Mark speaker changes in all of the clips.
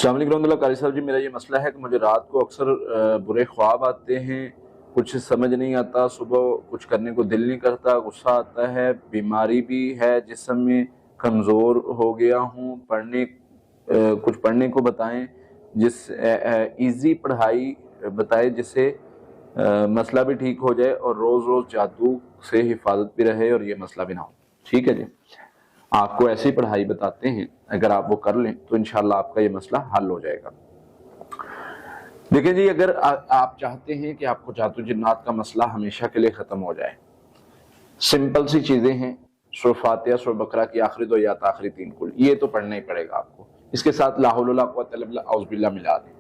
Speaker 1: السلام علیکم ورحمۃ اللہ۔ قاری صاحب جی، میرا یہ مسئلہ ہے کہ مجھے رات کو اکثر برے خواب آتے ہیں، کچھ سمجھ نہیں آتا، صبح کچھ کرنے کو دل نہیں کرتا، غصہ آتا ہے، بیماری بھی ہے جسم میں، کمزور ہو گیا ہوں۔ کچھ پڑھنے کو بتائیں، ایزی پڑھائی بتائے جس سے مسئلہ بھی ٹھیک ہو جائے اور روز روز جادو سے حفاظت بھی رہے اور یہ مسئلہ بھی نہ ہو۔ ٹھیک ہے جی، آپ کو ایسی پڑھائی بتاتے ہیں، اگر آپ وہ کر لیں تو انشاءاللہ آپ کا یہ مسئلہ حل ہو جائے گا۔ دیکھیں جی، اگر آپ چاہتے ہیں کہ آپ کو جادو جنات کا مسئلہ ہمیشہ کے لیے ختم ہو جائے، سمپل سی چیزیں ہیں۔ سورہ فاتحہ، سورہ بقرہ کی آخری دو آیات، آخری تین کل، یہ تو پڑھنا ہی پڑے گا آپ کو۔ اس کے ساتھ لا حول ولا قوت الا باللہ، اعوذ باللہ ملا دیں۔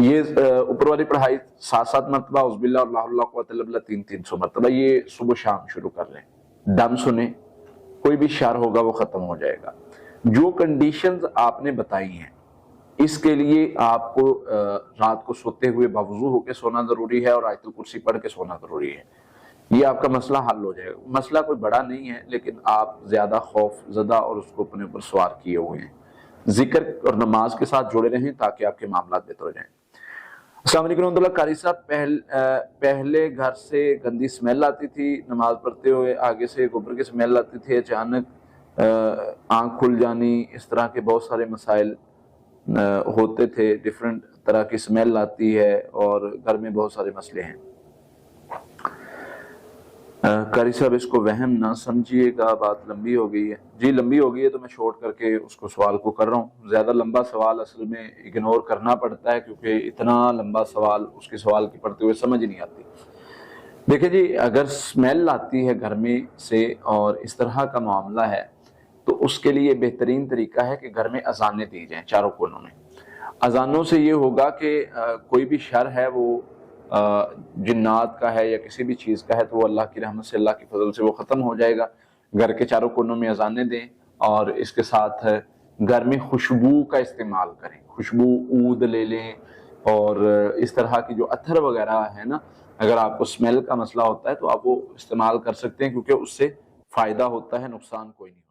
Speaker 1: یہ اوپر والی پڑھائی 7 مرتبہ اعوذ باللہ اور لا حول ولا قوت الا باللہ 300 مرتبہ، یہ صبح شام شروع کر لیں۔ دم سنیں، کوئی بھی شر ہوگا وہ ختم ہو جائے گا۔ جو کنڈیشنز آپ نے بتائی ہیں، اس کے لیے آپ کو رات کو سوتے ہوئے باوضو ہو کے سونا ضروری ہے اور آیت الکرسی پڑھ کے سونا ضروری ہے۔ یہ آپ کا مسئلہ حل ہو جائے گا۔ مسئلہ کوئی بڑا نہیں ہے، لیکن آپ زیادہ خوف زدہ اور اس کو اپنے اوپر سوار کیے ہوئے ہیں۔ ذکر اور نماز کے ساتھ جڑے رہیں تاکہ آپ کے معاملات بہتر ہو جائیں۔ السلام علیکم ورحمۃ اللہ۔ قاری صاحب، پہلے گھر سے گندی سمیل آتی تھی، نماز پڑھتے ہوئے آگے سے گوبر کی سمیل آتی تھی، اچانک آنکھ کھل جانی، اس طرح کے بہت سارے مسائل ہوتے تھے، ڈیفرنٹ طرح کی سمیل آتی ہے اور گھر میں بہت سارے مسئلے ہیں۔ قاری صاحب، اس کو وہم نہ سمجھیے گا، بات لمبی ہو گئی ہے۔ جی لمبی ہو گئی ہے تو میں چھوڑ کر کے اس کو سوال کو کر رہا ہوں۔ زیادہ لمبا سوال اصل میں اگنور کرنا پڑتا ہے، کیونکہ اتنا لمبا سوال اس کے سوال کی پڑھتے ہوئے سمجھ نہیں آتی۔ دیکھیں جی، اگر سمیل آتی ہے گھر میں سے اور اس طرح کا معاملہ ہے تو اس کے لیے بہترین طریقہ ہے کہ گھر میں اذانیں دی جائیں چاروں کونوں میں۔ اذانوں سے یہ ہوگا کہ کوئی بھی شر ہے وہ جنات کا ہے یا کسی بھی چیز کا ہے تو وہ اللہ کی رحمت سے، اللہ کی فضل سے وہ ختم ہو جائے گا۔ گھر کے چاروں کونوں میں اذانیں دیں اور اس کے ساتھ گھر میں خوشبو کا استعمال کریں۔ خوشبو عود لے لیں اور اس طرح کی جو عطر وغیرہ ہے نا، اگر آپ کو اسمیل کا مسئلہ ہوتا ہے تو آپ وہ استعمال کر سکتے ہیں، کیونکہ اس سے فائدہ ہوتا ہے، نقصان کوئی نہیں۔